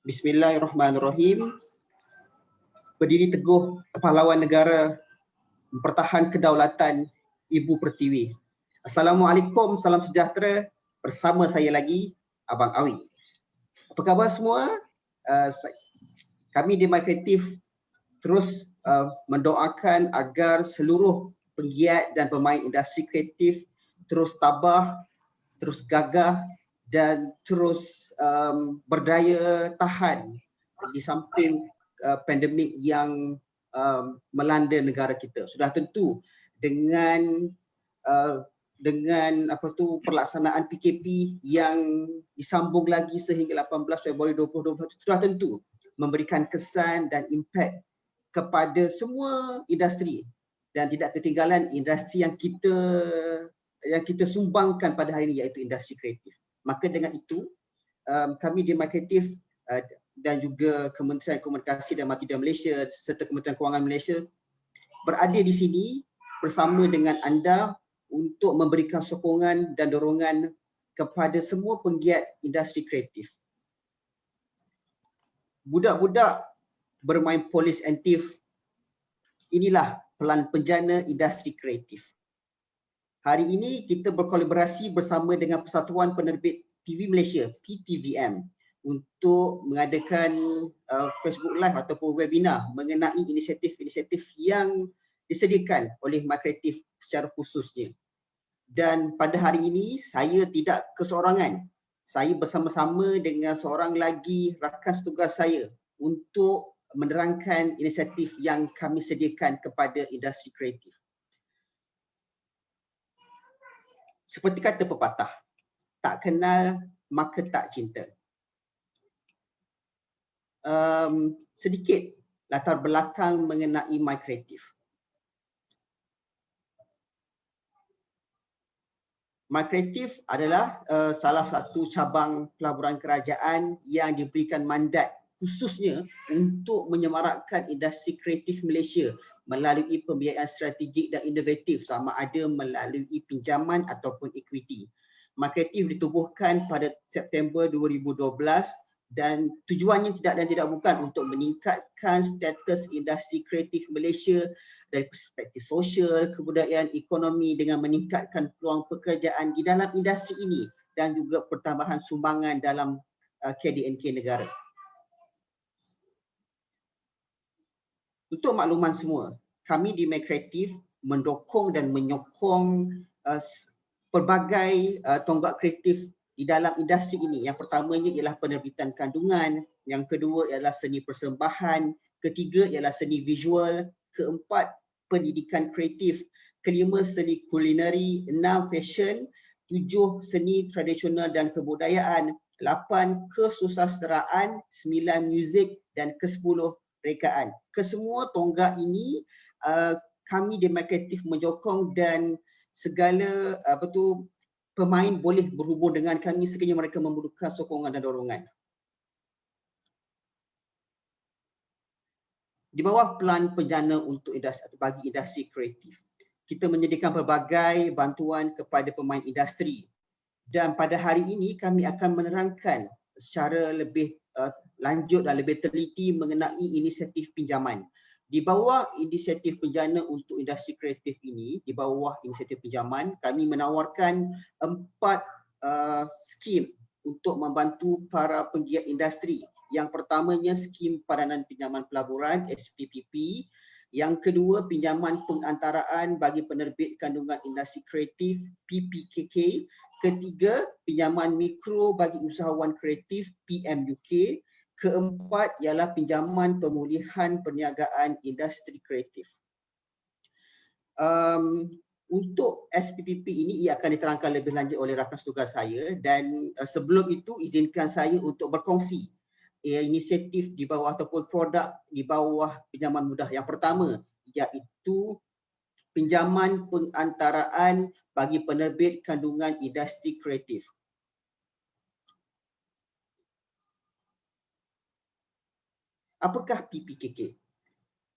Bismillahirrahmanirrahim. Berdiri teguh pahlawan negara mempertahan kedaulatan Ibu Pertiwi. Assalamualaikum, salam sejahtera. Bersama saya lagi, Abang Awi. Apa khabar semua? Kami di My Creative terus mendoakan agar seluruh penggiat dan pemain industri kreatif terus tabah, terus gagah dan terus berdaya tahan di samping pandemik yang melanda negara kita. Sudah tentu dengan pelaksanaan PKP yang disambung lagi sehingga 18 Februari 2020 sudah tentu memberikan kesan dan impak kepada semua industri dan tidak ketinggalan industri yang kita sumbangkan pada hari ini, iaitu industri kreatif. Maka dengan itu kami di My Creative dan juga Kementerian Komunikasi dan Multimedia Malaysia serta Kementerian Kewangan Malaysia berada di sini bersama dengan anda untuk memberikan sokongan dan dorongan kepada semua penggiat industri kreatif. Budak-budak bermain polis and thief, inilah pelan penjana industri kreatif. Hari ini kita berkolaborasi bersama dengan Persatuan Penerbit TV Malaysia, PTVM, untuk mengadakan Facebook Live ataupun webinar mengenai inisiatif-inisiatif yang disediakan oleh My Creative secara khususnya. Dan pada hari ini saya tidak keseorangan. Saya bersama-sama dengan seorang lagi rakan setugas saya untuk menerangkan inisiatif yang kami sediakan kepada industri kreatif. Seperti kata pepatah, tak kenal maka tak cinta. Sedikit latar belakang mengenai My Creative. My Creative adalah salah satu cabang pelaburan kerajaan yang diberikan mandat khususnya untuk menyemarakkan industri kreatif Malaysia melalui pembiayaan strategik dan inovatif, sama ada melalui pinjaman ataupun equity. My Creative ditubuhkan pada September 2012 dan tujuannya tidak bukan untuk meningkatkan status industri kreatif Malaysia dari perspektif sosial, kebudayaan, ekonomi dengan meningkatkan peluang pekerjaan di dalam industri ini dan juga pertambahan sumbangan dalam KDNK negara. Untuk makluman semua, kami di My Creative mendukung dan menyokong pelbagai tonggak kreatif di dalam industri ini. Yang pertamanya ialah penerbitan kandungan, yang kedua ialah seni persembahan, ketiga ialah seni visual, keempat pendidikan kreatif, kelima seni kulineri, enam fashion, tujuh seni tradisional dan kebudayaan, 8 kesusasteraan, 9 muzik dan ke-10 rekaan. Kesemua tonggak ini kami di My Creative menyokong dan segala pemain boleh berhubung dengan kami sekiranya mereka memerlukan sokongan dan dorongan. Di bawah pelan penjana untuk bagi industri kreatif, kita menyediakan pelbagai bantuan kepada pemain industri. Dan pada hari ini kami akan menerangkan secara lebih lanjut dan lebih teliti mengenai inisiatif pinjaman. Di bawah inisiatif penjana untuk industri kreatif ini, di bawah inisiatif pinjaman, kami menawarkan 4 skim untuk membantu para penggiat industri. Yang pertamanya skim padanan pinjaman pelaburan SPPP, yang kedua pinjaman pengantaraan bagi penerbit kandungan industri kreatif PPKK, ketiga pinjaman mikro bagi usahawan kreatif PMUK, keempat ialah pinjaman pemulihan perniagaan industri kreatif. Untuk SPPP ini ia akan diterangkan lebih lanjut oleh rakan setugas saya, dan sebelum itu izinkan saya untuk berkongsi inisiatif di bawah ataupun produk di bawah pinjaman mudah. Yang pertama iaitu pinjaman pengantaraan bagi penerbit kandungan industri kreatif. Apakah PPKK?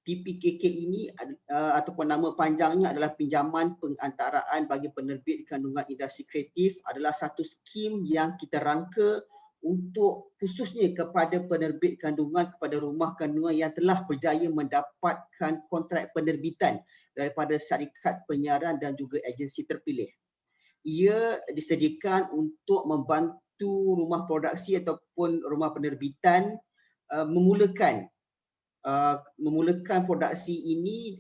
PPKK ini ataupun nama panjangnya adalah pinjaman pengantaraan bagi penerbit kandungan industri kreatif, adalah satu skim yang kita rangka untuk khususnya kepada penerbit kandungan, kepada rumah kandungan yang telah berjaya mendapatkan kontrak penerbitan daripada syarikat penyiaran dan juga agensi terpilih. Ia disediakan untuk membantu rumah produksi ataupun rumah penerbitan memulakan produksi ini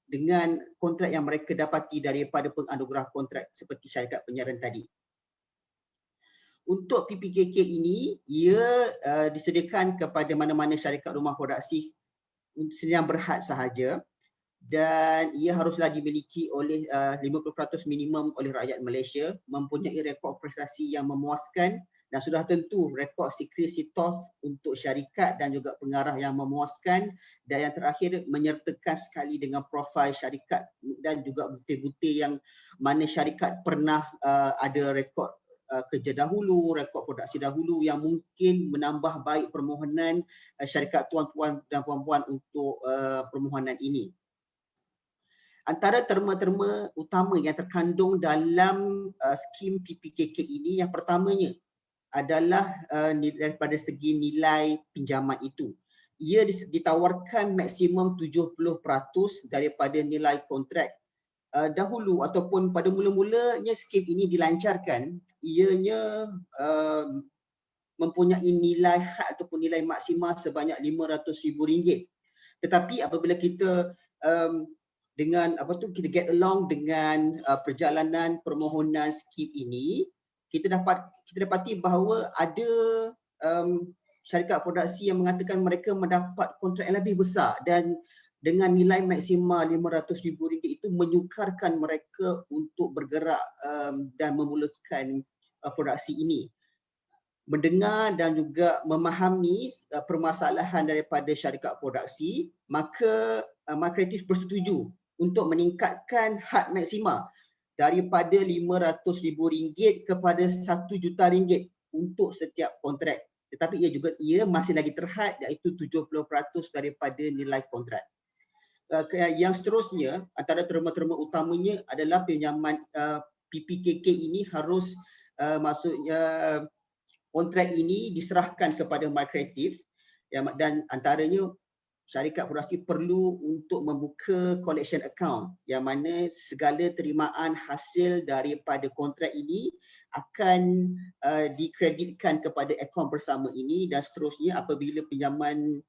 dengan kontrak yang mereka dapati daripada penganugerah kontrak seperti syarikat penyiaran tadi. Untuk PPKK ini, ia disediakan kepada mana-mana syarikat rumah produksi sedang berhad sahaja, dan ia haruslah dimiliki oleh 50% minimum oleh rakyat Malaysia, mempunyai rekod prestasi yang memuaskan dan sudah tentu rekod sekresitos untuk syarikat dan juga pengarah yang memuaskan, dan yang terakhir menyertakan sekali dengan profil syarikat dan juga bukti-bukti yang mana syarikat pernah ada rekod kerja dahulu, rekod produksi dahulu yang mungkin menambah baik permohonan syarikat tuan-tuan dan puan-puan untuk permohonan ini. Antara terma-terma utama yang terkandung dalam skim PPKK ini, yang pertamanya adalah daripada segi nilai pinjaman itu. Ia ditawarkan maksimum 70% daripada nilai kontrak. Dahulu ataupun pada mula-mulanya skim ini dilancarkan, ianya mempunyai nilai had ataupun nilai maksimal sebanyak RM500,000. Tetapi apabila kita kita get along dengan perjalanan permohonan skim ini, kita dapati bahawa ada syarikat produksi yang mengatakan mereka mendapat kontrak yang lebih besar, dan dengan nilai maksimal RM500,000 itu menyukarkan mereka untuk bergerak dan memulakan produksi ini. Mendengar dan juga memahami permasalahan daripada syarikat produksi, maka MyCreative bersetuju untuk meningkatkan had maksimal daripada RM500,000 kepada RM1 juta untuk setiap kontrak. Tetapi ia masih lagi terhad, iaitu 70% daripada nilai kontrak. Yang seterusnya, antara terma-terma utamanya adalah pinjaman PPKK ini harus maksudnya kontrak ini diserahkan kepada MyCreative, dan antaranya syarikat produksi perlu untuk membuka collection account yang mana segala terimaan hasil daripada kontrak ini akan dikreditkan kepada akaun bersama ini, dan seterusnya apabila pinjaman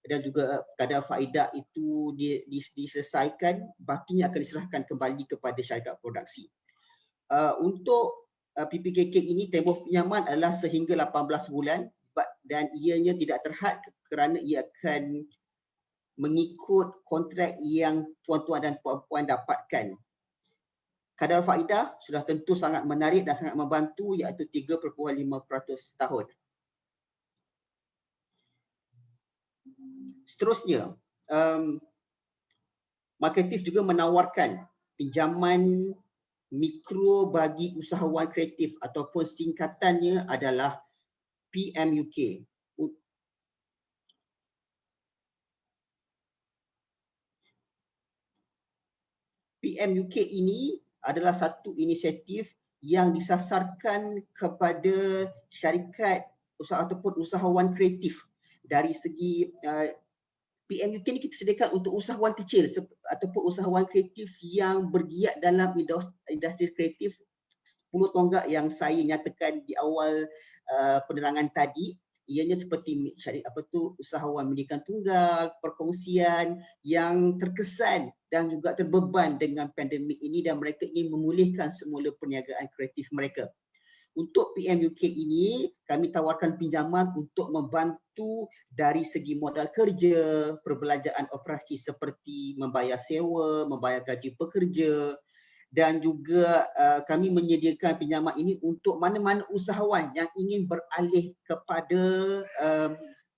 dan juga kadar faedah itu diselesaikan, bakinya akan diserahkan kembali kepada syarikat produksi. Untuk PPKK ini tempoh pinjaman adalah sehingga 18 bulan dan ianya tidak terhad kerana ia akan mengikut kontrak yang tuan-tuan dan puan-puan dapatkan. Kadar faedah sudah tentu sangat menarik dan sangat membantu, iaitu 3.5% tahun. Seterusnya, MyCreative juga menawarkan pinjaman mikro bagi usahawan kreatif ataupun singkatannya adalah PMUK. PMUK ini adalah satu inisiatif yang disasarkan kepada syarikat usaha ataupun usahawan kreatif. Dari segi PMUK ini kita sediakan untuk usahawan kecil ataupun usahawan kreatif yang bergiat dalam industri kreatif. 10 tonggak yang saya nyatakan di awal penerangan tadi, ianya seperti usahawan mendirikan tunggal, perkongsian yang terkesan dan juga terbeban dengan pandemik ini, dan mereka ingin memulihkan semula perniagaan kreatif mereka. Untuk PMUK ini, kami tawarkan pinjaman untuk membantu dari segi modal kerja, perbelanjaan operasi seperti membayar sewa, membayar gaji pekerja, dan juga kami menyediakan pinjaman ini untuk mana-mana usahawan yang ingin beralih kepada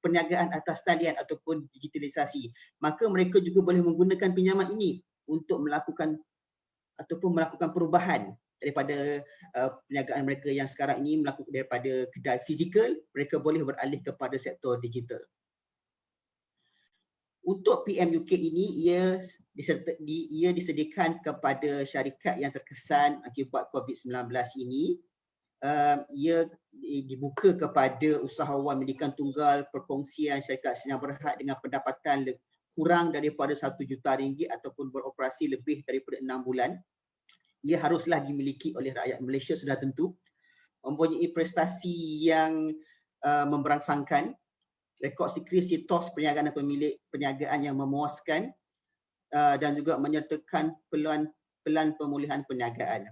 perniagaan atas talian ataupun digitalisasi. Maka mereka juga boleh menggunakan pinjaman ini untuk melakukan perubahan daripada perniagaan mereka yang sekarang ini melakukan daripada kedai fizikal, mereka boleh beralih kepada sektor digital. Untuk PMUK ini, ia disediakan kepada syarikat yang terkesan akibat COVID-19 ini, ia dibuka kepada usahawan milikan tunggal, perkongsian syarikat senyap berhad dengan pendapatan kurang daripada RM1 juta ataupun beroperasi lebih daripada 6 bulan. Ia haruslah dimiliki oleh rakyat Malaysia sudah tentu, mempunyai prestasi yang memberangsangkan, rekod sitos perniagaan dan pemilik perniagaan yang memuaskan, dan juga menyertakan pelan pemulihan perniagaan.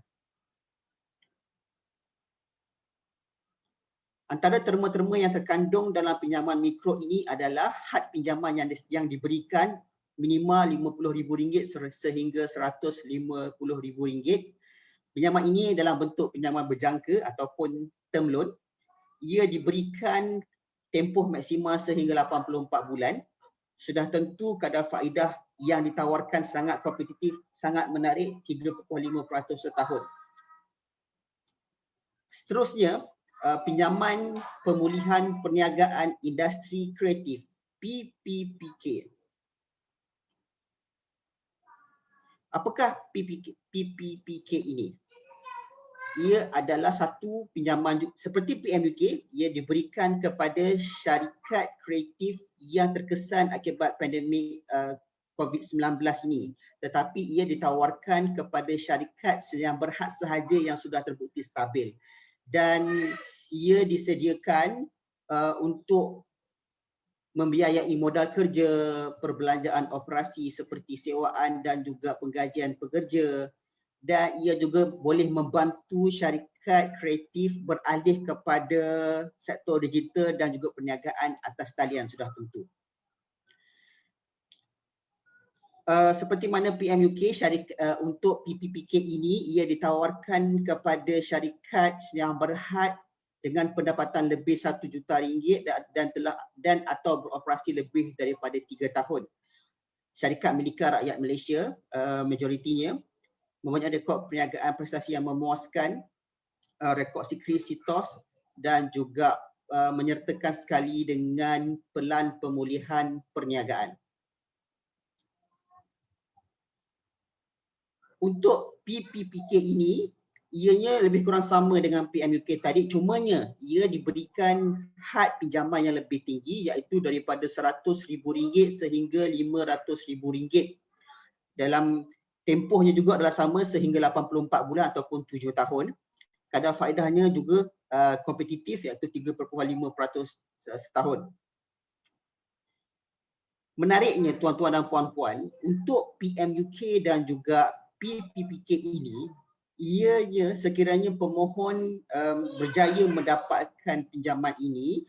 Antara terma-terma yang terkandung dalam pinjaman mikro ini adalah had pinjaman yang diberikan minimal RM50,000 sehingga RM150,000. Pinjaman ini dalam bentuk pinjaman berjangka ataupun term loan. Ia diberikan tempoh maksimal sehingga 84 bulan. Sudah tentu kadar faedah yang ditawarkan sangat kompetitif, sangat menarik, 3.5% setahun. Seterusnya, pinjaman pemulihan perniagaan industri kreatif, PPPK. Apakah PPPK ini? Ia adalah satu pinjaman seperti PMUK, ia diberikan kepada syarikat kreatif yang terkesan akibat pandemik COVID-19 ini. Tetapi ia ditawarkan kepada syarikat yang berhad sahaja yang sudah terbukti stabil. Dan ia disediakan untuk membiayai modal kerja, perbelanjaan operasi seperti sewaan dan juga penggajian pekerja, dan ia juga boleh membantu syarikat kreatif beralih kepada sektor digital dan juga perniagaan atas talian sudah tentu. Seperti mana PMUK, untuk PPPK ini ia ditawarkan kepada syarikat yang berhad dengan pendapatan lebih RM1 juta dan atau beroperasi lebih daripada 3 tahun. Syarikat milikan rakyat Malaysia, majoritinya, mempunyai rekod perniagaan prestasi yang memuaskan, rekod sitos dan juga menyertakan sekali dengan pelan pemulihan perniagaan. Untuk PPPK ini, ianya lebih kurang sama dengan PMUK tadi, cumanya ia diberikan had pinjaman yang lebih tinggi iaitu daripada RM100,000 sehingga RM500,000. Dalam tempohnya juga adalah sama sehingga 84 bulan ataupun 7 tahun. Kadar faedahnya juga kompetitif iaitu 3.5% setahun. Menariknya tuan-tuan dan puan-puan, untuk PMUK dan juga PPPK ini, ianya sekiranya pemohon berjaya mendapatkan pinjaman ini,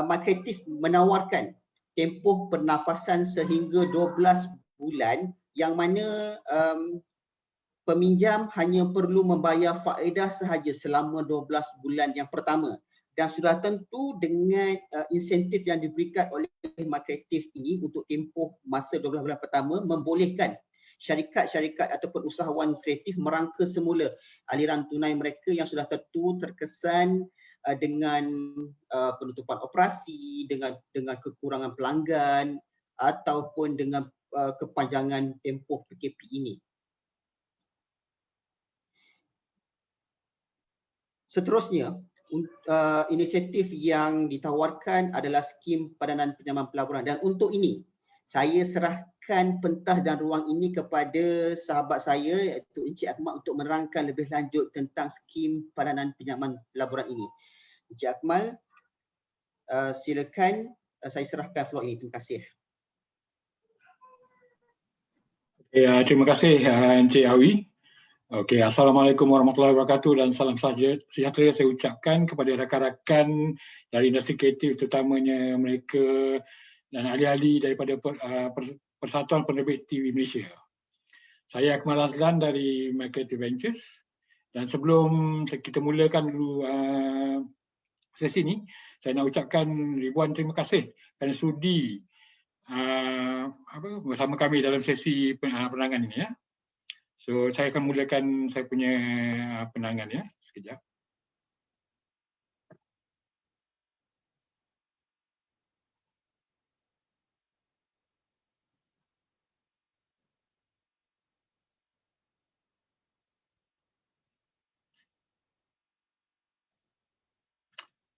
Markreatif menawarkan tempoh pernafasan sehingga 12 bulan yang mana peminjam hanya perlu membayar faedah sahaja selama 12 bulan yang pertama. Dan sudah tentu dengan insentif yang diberikan oleh Markreatif ini untuk tempoh masa 12 bulan pertama membolehkan syarikat-syarikat ataupun usahawan kreatif merangka semula aliran tunai mereka yang sudah tentu terkesan dengan penutupan operasi, dengan kekurangan pelanggan ataupun dengan kepanjangan tempoh PKP ini. Seterusnya, inisiatif yang ditawarkan adalah skim padanan pinjaman pelaburan, dan untuk ini saya serahkan pentah dan ruang ini kepada sahabat saya iaitu Encik Akmal untuk menerangkan lebih lanjut tentang skim padanan pinjaman pelaburan ini. Encik Akmal, silakan, saya serahkan floor ini. Terima kasih. Ya, terima kasih Encik Awi. Okey, Assalamualaikum warahmatullahi wabarakatuh dan salam sejahtera saya ucapkan kepada rakan-rakan dari industri kreatif terutamanya mereka dan ahli-ahli daripada Persatuan Penerbit TV Malaysia. Saya Akmal Azlan dari My Creative Ventures dan sebelum kita mulakan dulu sesi ini, saya nak ucapkan ribuan terima kasih kerana sudi bersama kami dalam sesi penerangan ini ya. So saya akan mulakan saya punya penerangan ya, sekejap.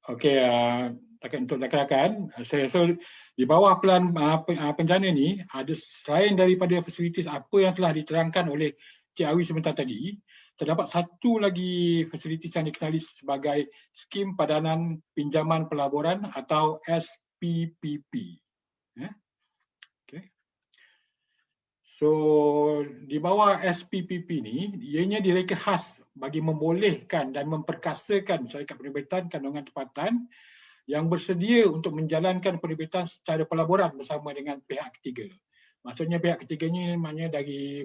Okey, untuk rakan-rakan, saya rasa di bawah pelan penjana ni ada selain daripada fasilitis apa yang telah diterangkan oleh Cik Awi sebentar tadi, terdapat satu lagi fasilitis yang dikenali sebagai Skim Padanan Pinjaman Pelaburan atau SPPP. Okay. So di bawah SPPP ni, ianya direka khas bagi membolehkan dan memperkasakan syarikat penerbitan kandungan tempatan yang bersedia untuk menjalankan penerbitan secara pelaburan bersama dengan pihak ketiga. Maksudnya pihak ketiga ni maknanya dari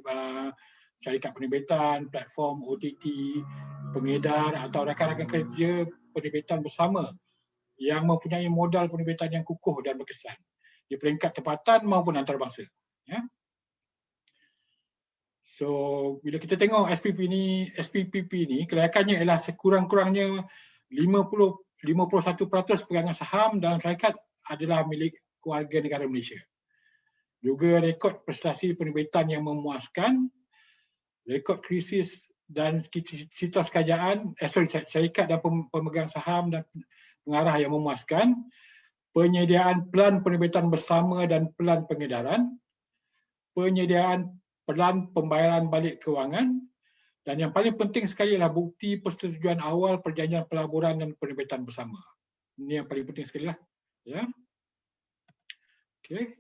syarikat penerbitan, platform OTT, pengedar atau rakan-rakan kerja penerbitan bersama yang mempunyai modal penerbitan yang kukuh dan berkesan di peringkat tempatan maupun antarabangsa. Ya. So bila kita tengok SPPP ni kelayakannya ialah sekurang-kurangnya 51% pegangan saham dalam syarikat adalah milik keluarga negara Malaysia. Juga rekod prestasi penerbitan yang memuaskan, rekod krisis dan situs kerajaan, syarikat dan pemegang saham dan pengarah yang memuaskan, penyediaan pelan penerbitan bersama dan pelan pengedaran, penyediaan pelan pembayaran balik kewangan, dan yang paling penting sekali adalah bukti persetujuan awal perjanjian pelaburan dan penerbitan bersama. Ini yang paling penting sekali lah. Ya. Okay.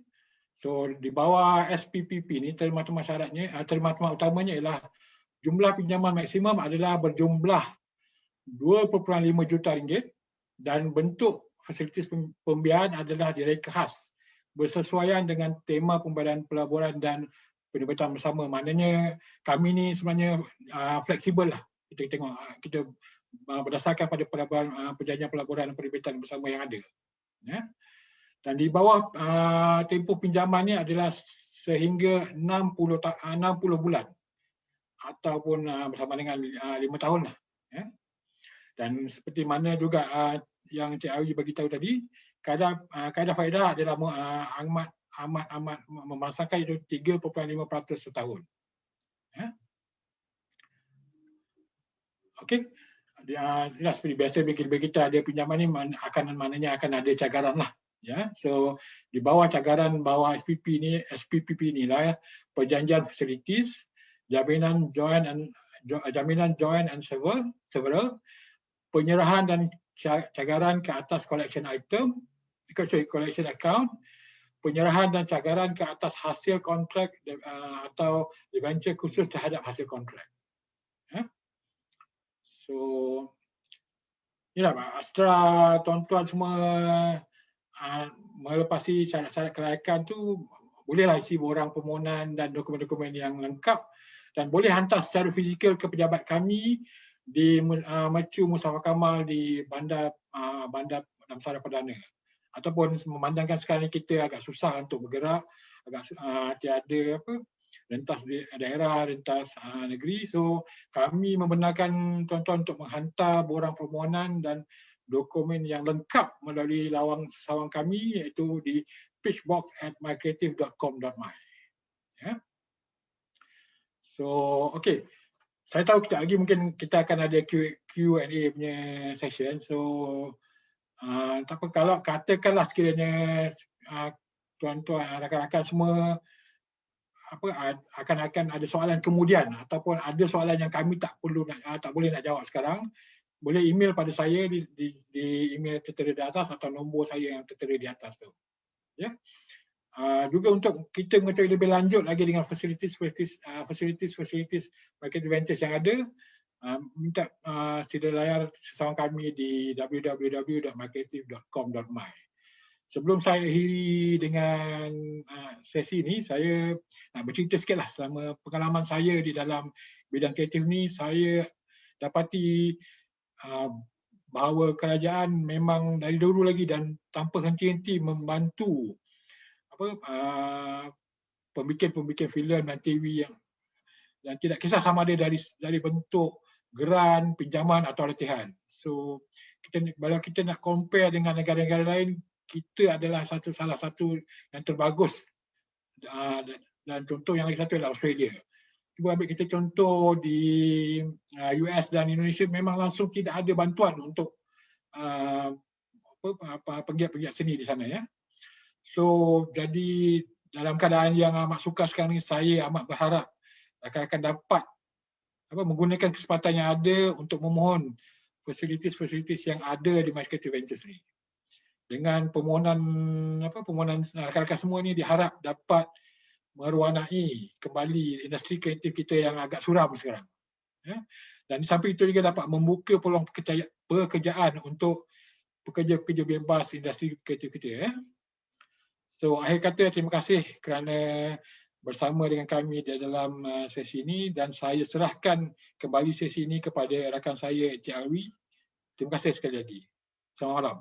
So di bawah SPPP ni terma-terma syaratnya, terma-terma utamanya ialah jumlah pinjaman maksimum adalah berjumlah 2.5 juta ringgit dan bentuk fasilitis pembiayaan adalah direka khas bersesuaian dengan tema pembayaran pelaburan dan penerbitan bersama. Maknanya kami ni sebenarnya fleksibel lah. Kita tengok kita berdasarkan pada perjanjian pelaburan dan penerbitan bersama yang ada. Ya. Dan di bawah tempoh pinjaman ni adalah sehingga 60 bulan ataupun bersama dengan 5 tahun lah. Ya. Dan seperti mana juga yang Cik Awi bagi tahu tadi, kaedah faedah adalah amat memasangkan itu 3.5% setahun. Ya. Okey. Jelas seperti biasa bila kita ada pinjaman ni maknanya akan ada cagaran lah. Ya. So di bawah cagaran bawah SPPP ni lah perjanjian facilities, jaminan joint and several, penyerahan dan cagaran ke atas collection account, penyerahan dan cagaran ke atas hasil kontrak atau debenture khusus terhadap hasil kontrak. Ya. So inilah setelah tuan-tuan semua melepasi syarat-syarat kelayakan tu, bolehlah isi borang permohonan dan dokumen-dokumen yang lengkap dan boleh hantar secara fizikal ke pejabat kami di Mercu Mustafa Kamal di Bandar Damansara Perdana. Ataupun memandangkan sekarang kita agak susah untuk bergerak, agak tiada rentas daerah, rentas negeri. So kami membenarkan tuan-tuan untuk menghantar borang permohonan dan dokumen yang lengkap melalui lawang sesawang kami iaitu di pitchbox@mycreative.com.my. Ya. So okey. Saya tahu kejap lagi mungkin kita akan ada Q&A punya session. So tak apa, kalau katakanlah sekiranya tuan-tuan rakan-rakan semua akan ada soalan kemudian ataupun ada soalan yang kami tak boleh nak jawab sekarang, boleh email pada saya di email tertera di atas atau nombor saya yang tertera di atas tu. Ya. Juga untuk kita mengetahui lebih lanjut lagi dengan fasilitis market advantage yang ada, minta sila layar sesawang kami di www.mycreative.com.my. Sebelum saya akhiri dengan sesi ini, saya nak bercerita sikitlah selama pengalaman saya di dalam bidang kreatif ni. Saya dapati bahawa kerajaan memang dari dulu lagi dan tanpa henti-henti membantu pembikin filem dan TV yang tidak kisah sama ada dari bentuk geran, pinjaman atau latihan. So kalau kita nak compare dengan negara-negara lain, kita adalah salah satu yang terbagus. Dan contoh yang lagi satu adalah Australia. Cuba ambil kita contoh di US dan Indonesia, memang langsung tidak ada bantuan untuk pegiat-pegiat seni di sana ya. So jadi dalam keadaan yang amat sukar sekarang ni, saya amat berharap rakan-rakan dapat menggunakan kesempatan yang ada untuk memohon fasilitis-fasilitis yang ada di MySketch Ventures ni. Dengan permohonan rakan-rakan semua ni diharap dapat mewarnai kembali industri kreatif kita yang agak suram sekarang. Ya. Dan di samping itu juga dapat membuka peluang pekerjaan untuk pekerja-pekerja bebas industri kreatif kita. Ya. So akhir kata, terima kasih kerana bersama dengan kami di dalam sesi ini, dan saya serahkan kembali sesi ini kepada rakan saya Encik Alwi. Terima kasih sekali lagi. Selamat malam.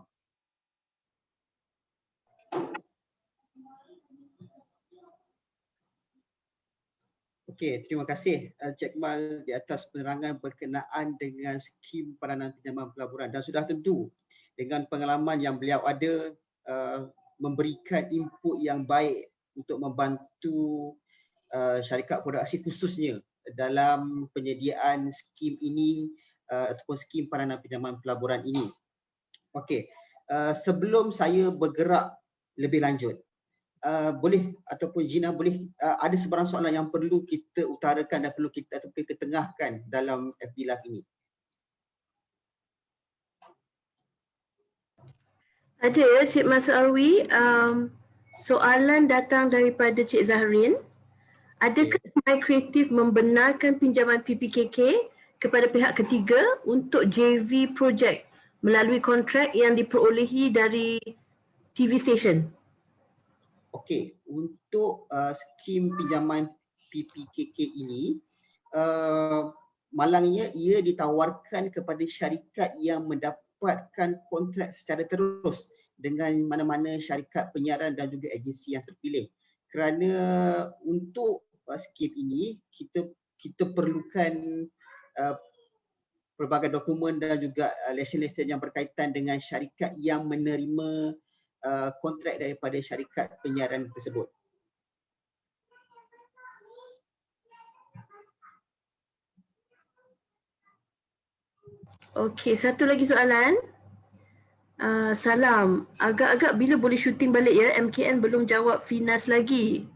Okey, terima kasih Encik Akmal di atas penerangan berkenaan dengan skim peranan pinjaman pelaburan, dan sudah tentu dengan pengalaman yang beliau ada memberikan input yang baik untuk membantu syarikat produksi khususnya dalam penyediaan skim ini ataupun skim peranan pinjaman pelaburan ini. Okey, sebelum saya bergerak lebih lanjut, boleh ataupun Gina boleh ada sebarang soalan yang perlu kita utarakan dan perlu kita ataupun ketengahkan dalam FB Live ini? Ada Cik Mas Alwi, soalan datang daripada Cik Zahrin. Adakah MyCreative membenarkan pinjaman PPKK kepada pihak ketiga untuk JV project melalui kontrak yang diperolehi dari TV station? Okey, untuk skim pinjaman PPKK ini, malangnya ia ditawarkan kepada syarikat yang mendapatkan kontrak secara terus dengan mana-mana syarikat penyiaran dan juga agensi yang terpilih. Kerana untuk skim ini kita perlukan pelbagai dokumen dan juga lesen-lesen yang berkaitan dengan syarikat yang menerima kontrak daripada syarikat penyiaran tersebut. Okey, satu lagi soalan. Salam, agak-agak bila boleh syuting balik ya? MKN belum jawab Finas lagi.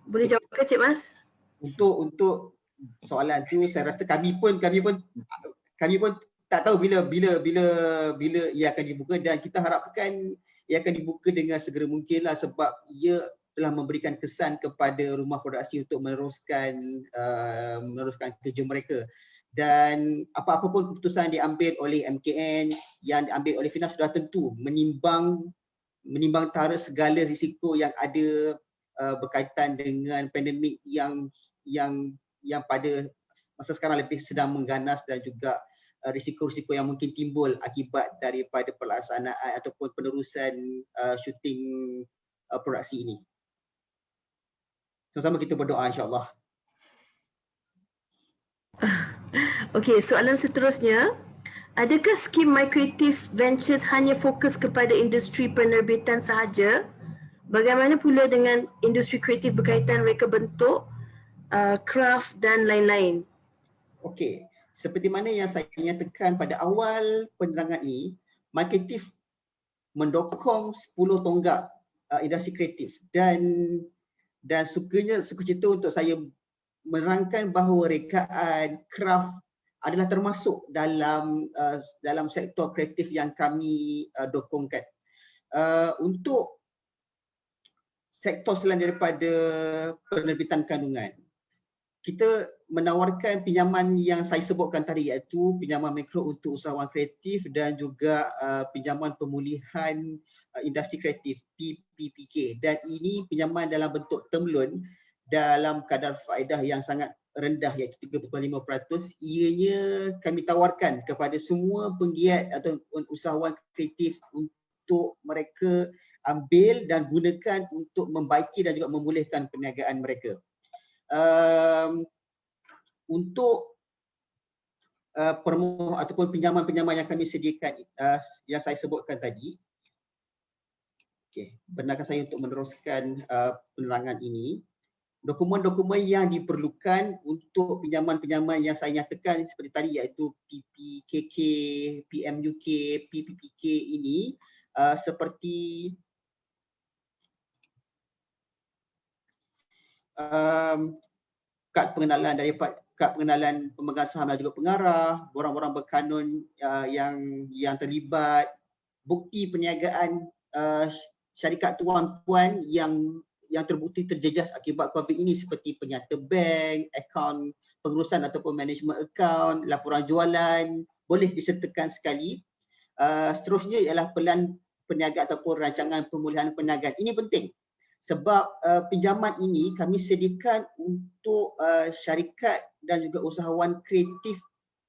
Boleh jawab ke Cik Mas? Untuk soalan tu saya rasa kami pun tak tahu bila ia akan dibuka, dan kita harapkan ia akan dibuka dengan segera mungkinlah, sebab ia telah memberikan kesan kepada rumah produksi untuk meneruskan kerja mereka. Dan apa-apa pun keputusan diambil oleh MKN, yang diambil oleh Finas sudah tentu menimbang tara segala risiko yang ada berkaitan dengan pandemik yang pada masa sekarang lebih sedang mengganas, dan juga risiko-risiko yang mungkin timbul akibat daripada pelaksanaan ataupun penerusan syuting produksi ini. Sama-sama kita berdoa insya-Allah. Okey, soalan seterusnya. Adakah skim MyCreative Ventures hanya fokus kepada industri penerbitan sahaja? Bagaimana pula dengan industri kreatif berkaitan reka bentuk, craft dan lain-lain? Okey, seperti mana yang saya nyatakan pada awal penerangan ini, MyCreative mendokong 10 tonggak industri kreatif, dan sukacita untuk saya menerangkan bahawa rekaan craft adalah termasuk dalam sektor kreatif yang kami dokongkan. Untuk sektor selain daripada penerbitan kandungan, kita menawarkan pinjaman yang saya sebutkan tadi, iaitu pinjaman mikro untuk usahawan kreatif dan juga pinjaman pemulihan industri kreatif PPPK, dan ini pinjaman dalam bentuk term loan dalam kadar faedah yang sangat rendah, iaitu 3.5%. Ianya kami tawarkan kepada semua penggiat atau usahawan kreatif untuk mereka ambil dan gunakan untuk membaiki dan juga memulihkan perniagaan mereka. Untuk ataupun pinjaman-pinjaman yang kami sediakan yang saya sebutkan tadi, okey, benarkan saya untuk meneruskan penerangan ini. Dokumen-dokumen yang diperlukan untuk pinjaman-pinjaman yang saya nyatakan seperti tadi, iaitu PPKK, PMUK, PPPK ini seperti kad pengenalan pemegang saham dan juga pengarah, borang-borang berkanun yang terlibat, bukti perniagaan syarikat tuan-puan yang terbukti terjejas akibat COVID ini seperti penyata bank, akaun pengurusan ataupun management account, laporan jualan, boleh disertakan sekali. Seterusnya ialah pelan perniagaan ataupun rancangan pemulihan perniagaan. Ini penting sebab pinjaman ini kami sediakan untuk syarikat dan juga usahawan kreatif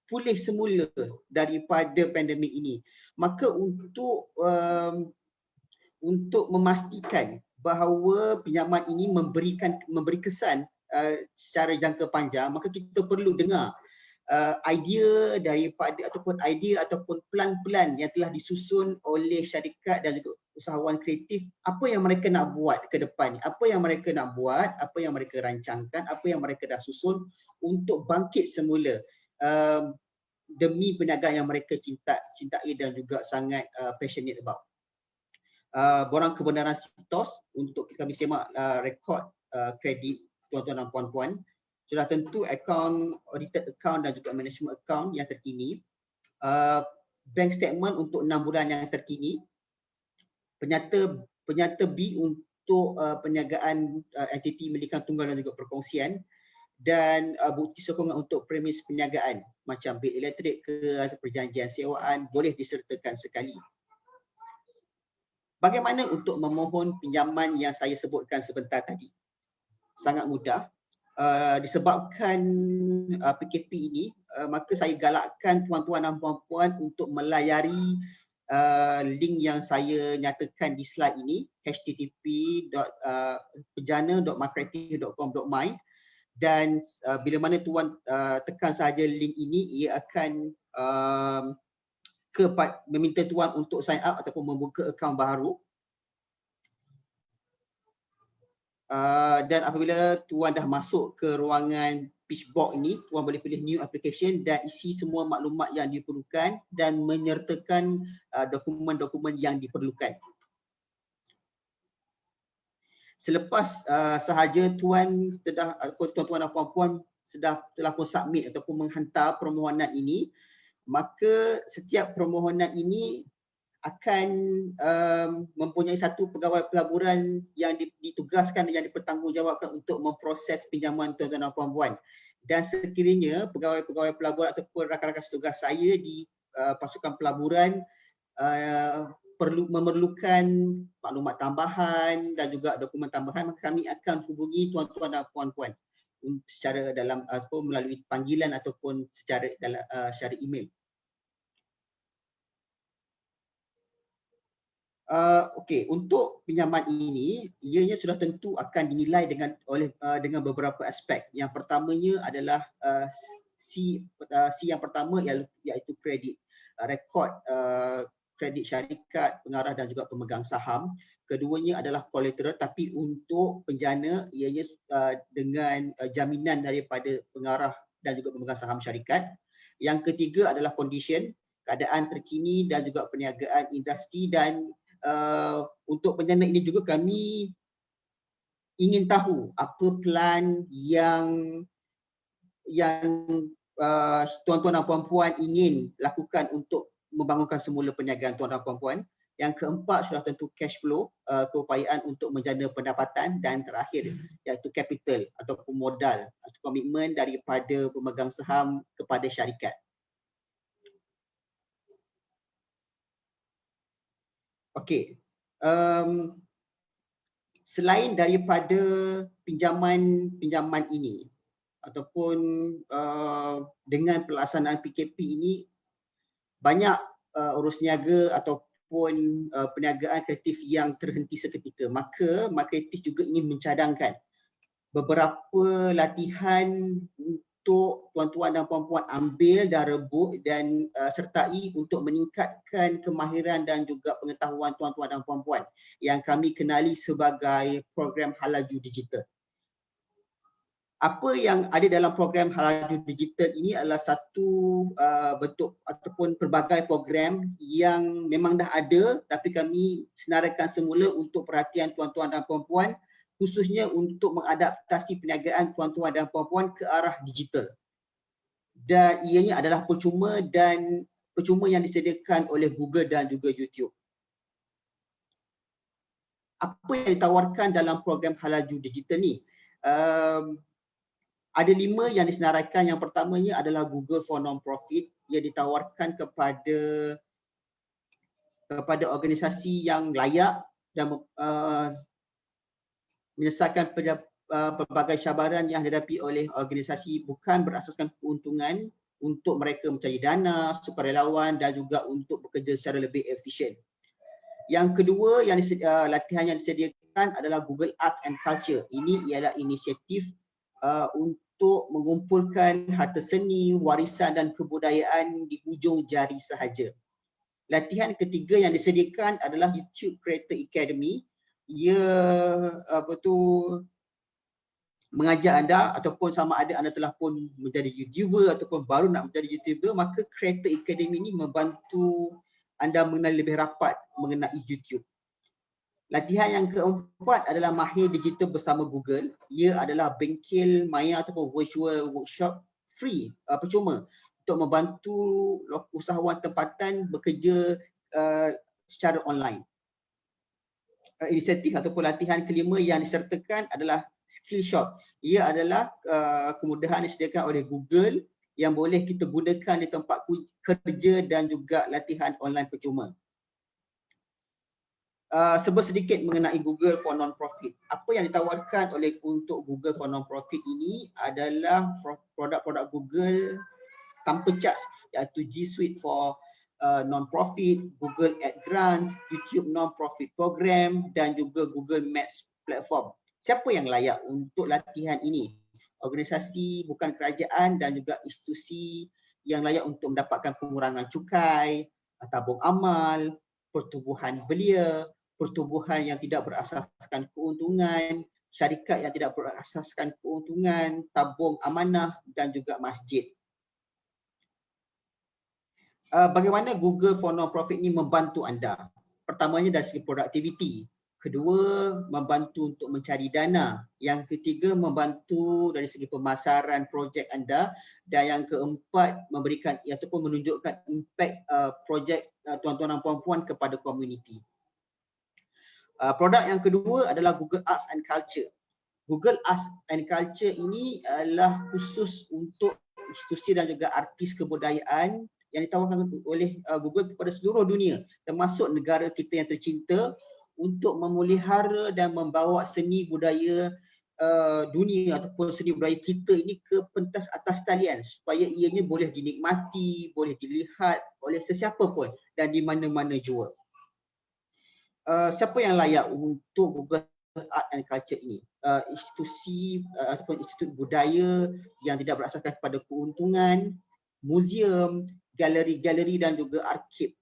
pulih semula daripada pandemik ini. Maka untuk memastikan bahawa pinjaman ini memberi kesan secara jangka panjang, maka kita perlu dengar idea ataupun plan-plan yang telah disusun oleh syarikat dan juga usahawan kreatif, apa yang mereka nak buat ke depan ni, apa yang mereka nak buat, apa yang mereka rancangkan, apa yang mereka dah susun untuk bangkit semula demi perniagaan yang mereka cintai dan juga sangat passionate about. Borang kebenaran sitos untuk kami semak rekod kredit tuan-tuan dan puan-puan. Sudah tentu audited account dan juga management account yang terkini. Bank statement untuk 6 bulan yang terkini. Penyata B untuk perniagaan entiti milikan tunggal dan juga perkongsian. Dan bukti sokongan untuk premis perniagaan macam bil elektrik ke atau perjanjian sewaan boleh disertakan sekali. Bagaimana untuk memohon pinjaman yang saya sebutkan sebentar tadi? Sangat mudah. Disebabkan PKP ini, maka saya galakkan tuan-tuan dan puan-puan untuk melayari link yang saya nyatakan di slide ini, http://pejana.markreatif.com.my, dan bila mana tuan tekan sahaja link ini, ia akan meminta tuan untuk sign up ataupun membuka akaun baru. Dan apabila tuan dah masuk ke ruangan pitch box ini, tuan boleh pilih new application dan isi semua maklumat yang diperlukan dan menyertakan dokumen-dokumen yang diperlukan. Selepas sahaja tuan tuan dan puan-puan telah pun submit ataupun menghantar permohonan ini, maka setiap permohonan ini akan mempunyai satu pegawai pelaburan yang ditugaskan dan yang dipertanggungjawabkan untuk memproses pinjaman tuan-tuan dan puan-puan. Dan sekiranya pegawai-pegawai pelaburan ataupun rakan-rakan setugas saya di pasukan pelaburan memerlukan maklumat tambahan dan juga dokumen tambahan, maka kami akan hubungi tuan-tuan dan puan-puan secara melalui panggilan ataupun secara email. Okey, untuk pinjaman ini, ianya sudah tentu akan dinilai dengan beberapa aspek. Yang pertamanya adalah C yang pertama iaitu kredit, rekod kredit syarikat, pengarah dan juga pemegang saham. Keduanya adalah collateral, tapi untuk penjana ianya dengan jaminan daripada pengarah dan juga pemegang saham syarikat. Yang ketiga adalah condition, keadaan terkini dan juga perniagaan industri. Dan untuk penjana ini juga kami ingin tahu apa plan yang tuan-tuan dan puan-puan ingin lakukan untuk membangunkan semula perniagaan tuan dan puan-puan. Yang keempat sudah tentu cash flow, keupayaan untuk menjana pendapatan, dan terakhir iaitu capital ataupun modal atau komitmen daripada pemegang saham kepada syarikat. Okey, selain daripada pinjaman ini ataupun dengan pelaksanaan PKP ini, banyak urus niaga ataupun perniagaan kreatif yang terhenti seketika. Maka Markreatif juga ingin mencadangkan beberapa latihan untuk tuan-tuan dan puan-puan ambil dan rebut dan sertai untuk meningkatkan kemahiran dan juga pengetahuan tuan-tuan dan puan-puan yang kami kenali sebagai program Halaju Digital. Apa yang ada dalam program Halal Digital ini adalah satu bentuk ataupun pelbagai program yang memang dah ada tapi kami senaraikan semula untuk perhatian tuan-tuan dan puan-puan, khususnya untuk mengadaptasi perniagaan tuan-tuan dan puan-puan ke arah digital. Dan ianya adalah percuma yang disediakan oleh Google dan juga YouTube. Apa yang ditawarkan dalam program Halal Digital ni? Ada 5 yang disenaraikan. Yang pertamanya adalah Google for Non-Profit yang ditawarkan kepada organisasi yang layak dan menyelesaikan pelbagai cabaran yang dihadapi oleh organisasi bukan berasaskan keuntungan untuk mereka mencari dana, sukarelawan dan juga untuk bekerja secara lebih efisien. Yang kedua, latihan yang disediakan adalah Google Arts and Culture. Ini ialah inisiatif untuk mengumpulkan harta seni, warisan dan kebudayaan di hujung jari sahaja. Latihan ketiga yang disediakan adalah YouTube Creator Academy. Ia mengajar anda ataupun sama ada anda telah pun menjadi YouTuber ataupun baru nak menjadi YouTuber, maka Creator Academy ini membantu anda mengenali lebih rapat mengenai YouTube. Latihan yang keempat adalah Mahir Digital bersama Google. Ia adalah bengkel maya ataupun virtual workshop free, percuma untuk membantu usahawan tempatan bekerja secara online. Inisiatif ataupun latihan kelima yang disertakan adalah Skillshop. Ia adalah kemudahan yang disediakan oleh Google yang boleh kita gunakan di tempat kerja dan juga latihan online percuma. Sedikit mengenai Google for Non-Profit. Apa yang ditawarkan untuk Google for Non-Profit ini adalah produk-produk Google tanpa charge, iaitu G Suite for Non-Profit, Google Ad Grant, YouTube Non-Profit Program dan juga Google Maps Platform. Siapa yang layak untuk latihan ini? Organisasi bukan kerajaan dan juga institusi yang layak untuk mendapatkan pengurangan cukai, tabung amal, pertubuhan belia, pertubuhan yang tidak berasaskan keuntungan, syarikat yang tidak berasaskan keuntungan, tabung amanah dan juga masjid. Bagaimana Google for Non-Profit ini membantu anda? Pertamanya dari segi produktiviti. Kedua, membantu untuk mencari dana. Yang ketiga, membantu dari segi pemasaran projek anda. Dan yang keempat, memberikan ataupun menunjukkan impak projek tuan-tuan dan puan-puan kepada komuniti. Produk yang kedua adalah Google Arts and Culture. Google Arts and Culture ini adalah khusus untuk institusi dan juga artis kebudayaan yang ditawarkan oleh Google kepada seluruh dunia, termasuk negara kita yang tercinta, untuk memelihara dan membawa seni budaya dunia ataupun seni budaya kita ini ke pentas atas talian supaya ianya boleh dinikmati, boleh dilihat oleh sesiapa pun dan di mana-mana jua. Siapa yang layak untuk Google Art and Culture ini? Institusi ataupun institut budaya yang tidak berasaskan pada keuntungan, muzium, galeri-galeri dan juga arkib.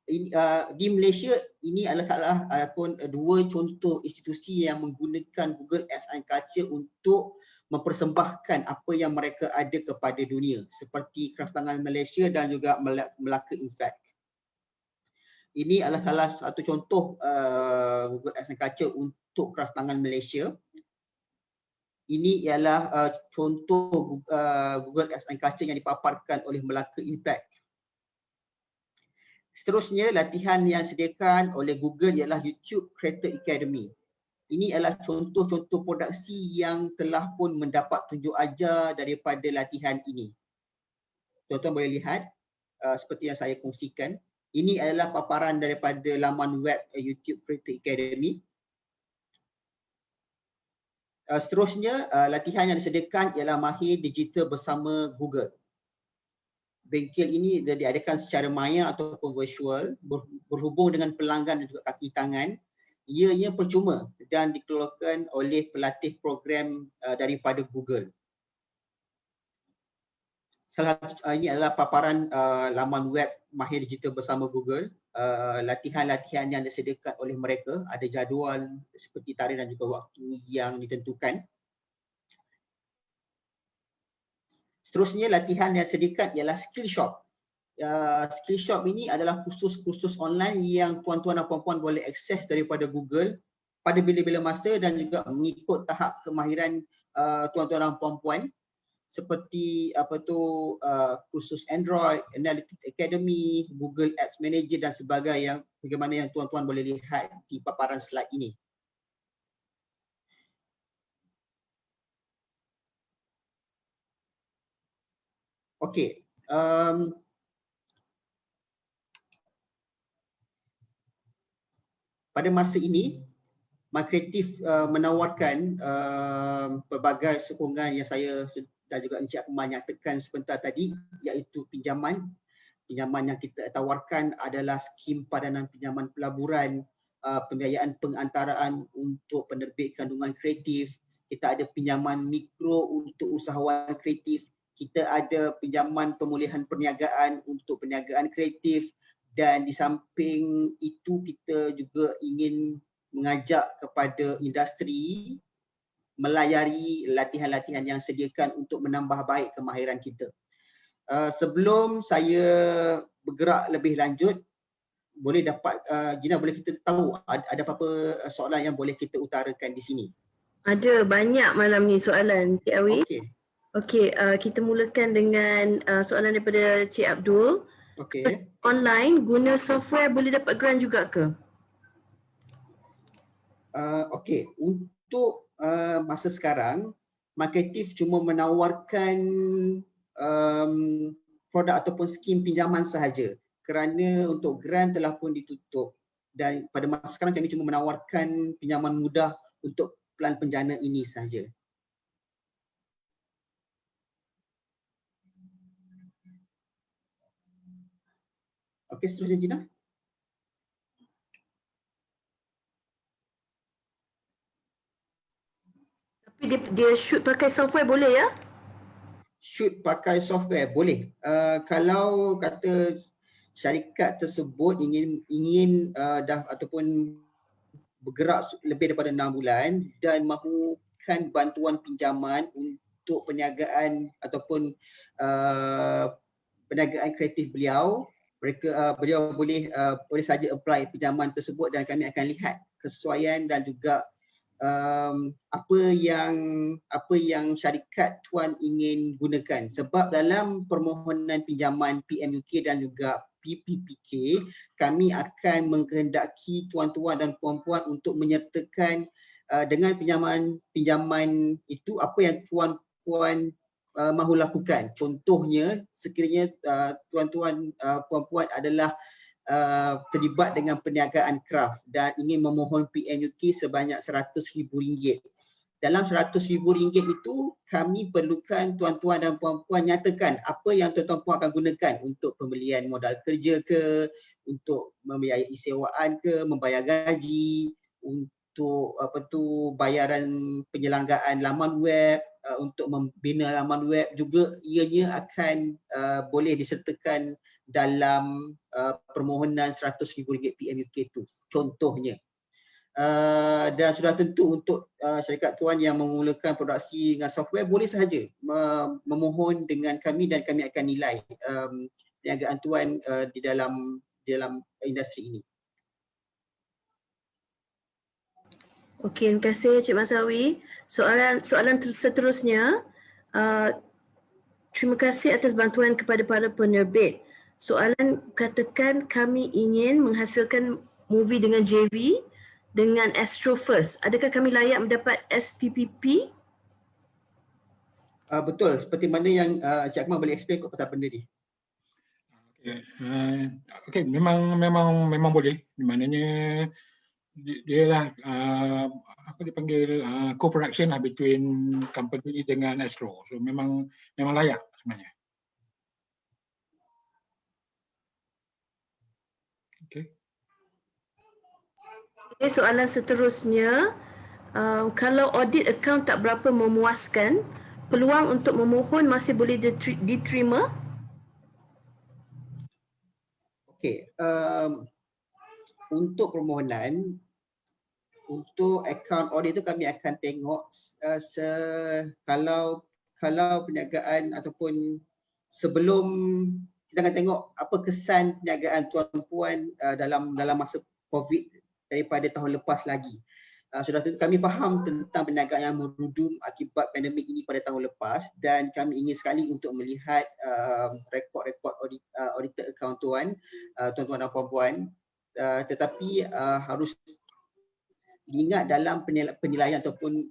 Di Malaysia ini adalah salah ataupun dua contoh institusi yang menggunakan Google Arts and Culture untuk mempersembahkan apa yang mereka ada kepada dunia, seperti Kraftangan Malaysia dan juga Melaka Impact. Ini adalah salah satu contoh Google Arts and Culture untuk Kraftangan Malaysia. Ini ialah contoh Google Arts and Culture yang dipaparkan oleh Melaka Impact. Seterusnya, latihan yang disediakan oleh Google ialah YouTube Creator Academy. Ini adalah contoh-contoh produksi yang telah pun mendapat tunjuk ajar daripada latihan ini. Tuan-tuan boleh lihat seperti yang saya kongsikan. Ini adalah paparan daripada laman web YouTube Creator Academy. Seterusnya, latihan yang disediakan ialah Mahir Digital bersama Google. Bengkel ini diadakan secara maya ataupun virtual, berhubung dengan pelanggan dan juga kaki tangan. Ianya percuma dan dikeluarkan oleh pelatih program daripada Google. Ini adalah paparan laman web Mahir Digital bersama Google. latihan-latihan yang disediakan oleh mereka, ada jadual seperti tarikh dan juga waktu yang ditentukan. Seterusnya latihan yang disediakan ialah skill shop. Skill shop ini adalah kursus-kursus online yang tuan-tuan dan puan-puan boleh akses daripada Google pada bila-bila masa dan juga mengikut tahap kemahiran tuan-tuan dan puan-puan, seperti kursus Android, Analytics Academy, Google Ads Manager dan sebagainya, bagaimana yang tuan-tuan boleh lihat di paparan slide ini. Okey. Pada masa ini, MyCreative menawarkan pelbagai sokongan yang saya dan juga Encik Akmal nyatakan sebentar tadi, iaitu pinjaman yang kita tawarkan adalah skim padanan pinjaman pelaburan, pembiayaan pengantaraan untuk penerbit kandungan kreatif, kita ada pinjaman mikro untuk usahawan kreatif, kita ada pinjaman pemulihan perniagaan untuk perniagaan kreatif, dan di samping itu kita juga ingin mengajak kepada industri melayari latihan-latihan yang sediakan untuk menambah baik kemahiran kita. Sebelum saya bergerak lebih lanjut, boleh dapat Gina, boleh kita tahu ada apa-apa soalan yang boleh kita utarakan di sini? Ada banyak malam ni soalan, Cik Awi. Okey, kita mulakan dengan soalan daripada Cik Abdul. Okey. Online guna software boleh dapat grant juga ke? Okey, untuk masa sekarang MyCreative cuma menawarkan produk ataupun skim pinjaman sahaja, kerana untuk grant telah pun ditutup, dan pada masa sekarang kami cuma menawarkan pinjaman mudah untuk pelan penjana ini sahaja. Okey, seterusnya Gina. Tapi dia shoot pakai software boleh ya? Shoot pakai software boleh. Kalau kata syarikat tersebut ingin dah ataupun bergerak lebih daripada 6 bulan dan mahukan bantuan pinjaman untuk perniagaan ataupun perniagaan kreatif beliau, beliau boleh saja apply pinjaman tersebut dan kami akan lihat kesesuaian dan juga apa yang syarikat tuan ingin gunakan, sebab dalam permohonan pinjaman PMUK dan juga PPPK kami akan mengkehendaki tuan-tuan dan puan-puan untuk menyertakan dengan pinjaman itu apa yang tuan-puan mahu lakukan. Contohnya sekiranya tuan-tuan puan-puan adalah terlibat dengan perniagaan kraft dan ingin memohon PMUK sebanyak RM100,000. Dalam RM100,000 itu kami perlukan tuan-tuan dan puan-puan nyatakan apa yang tuan-tuan puan akan gunakan untuk pembelian modal kerja ke, untuk membiayai sewaan ke, membayar gaji, untuk bayaran penyelenggaraan laman web, untuk membina laman web juga ianya akan boleh disertakan dalam permohonan RM100,000 PMUK itu contohnya. Dan sudah tentu untuk syarikat tuan yang memulakan produksi dengan software boleh sahaja memohon dengan kami dan kami akan nilai perniagaan tuan di dalam industri ini. Okey, terima kasih Cik Masawi. Soalan seterusnya, terima kasih atas bantuan kepada para penerbit. Soalan, katakan kami ingin menghasilkan movie dengan JV dengan Astro First. Adakah kami layak mendapat SPPP? Betul, seperti mana yang Cik Akmal boleh explain kot pasal benda ni. Okey, memang boleh. Maknanya dia lah apa dipanggil co-production lah between company dengan Astro. So memang layak sebenarnya. Okey. Okay, soalan seterusnya, kalau audit account tak berapa memuaskan, peluang untuk memohon masih boleh diterima? Okey, untuk permohonan, untuk account audit itu kami akan tengok kalau perniagaan ataupun sebelum, kita akan tengok apa kesan perniagaan tuan-puan dalam masa COVID daripada tahun lepas lagi. Sudah tentu kami faham tentang perniagaan yang merudum akibat pandemik ini pada tahun lepas, dan kami ingin sekali untuk melihat rekod-rekod audited account tuan-tuan dan puan-puan, tetapi harus diingat dalam penilaian ataupun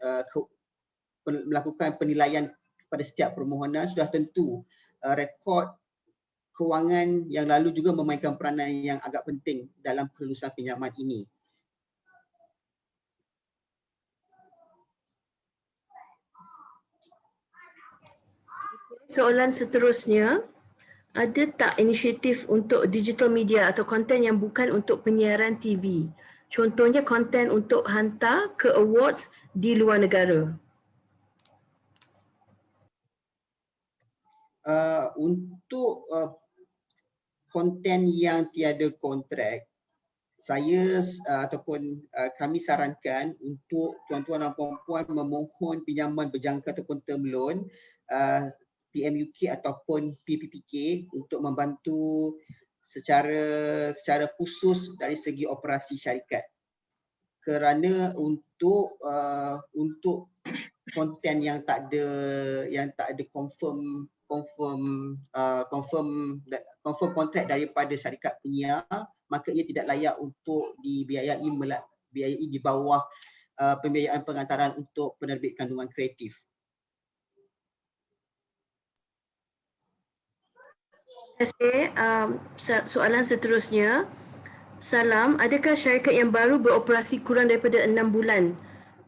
melakukan penilaian pada setiap permohonan, sudah tentu rekod kewangan yang lalu juga memainkan peranan yang agak penting dalam kelulusan pinjaman ini. Soalan seterusnya, ada tak inisiatif untuk digital media atau konten yang bukan untuk penyiaran TV? Contohnya konten untuk hantar ke awards di luar negara. Untuk konten yang tiada kontrak, saya ataupun kami sarankan untuk tuan-tuan dan puan-puan memohon pinjaman berjangka ataupun term loan PMUK ataupun PPPK untuk membantu secara khusus dari segi operasi syarikat. Kerana untuk konten yang tak ada confirm kontrak daripada syarikat penyiar, maka ia tidak layak untuk dibiayai di bawah pembiayaan pengantaran untuk penerbit kandungan kreatif. Terima kasih. Soalan seterusnya, salam, adakah syarikat yang baru beroperasi kurang daripada 6 bulan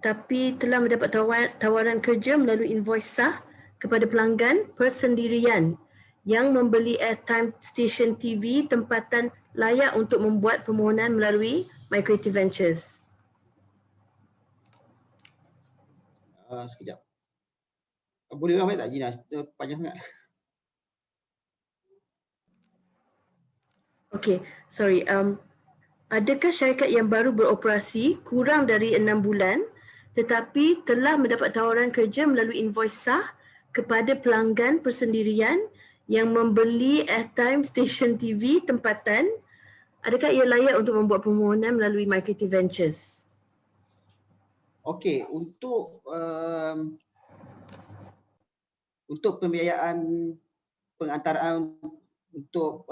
tapi telah mendapat tawaran kerja melalui invoice sah kepada pelanggan persendirian yang membeli airtime stesen TV tempatan layak untuk membuat permohonan melalui My Creative Ventures? Sekejap. Boleh ramai tak Gina? Panjang sangat. Okey, sorry. Adakah syarikat yang baru beroperasi kurang dari 6 bulan tetapi telah mendapat tawaran kerja melalui invoice sah kepada pelanggan persendirian yang membeli airtime stesen TV tempatan, adakah ia layak untuk membuat permohonan melalui My Creative Ventures? Okey, untuk pembiayaan pengantaraan untuk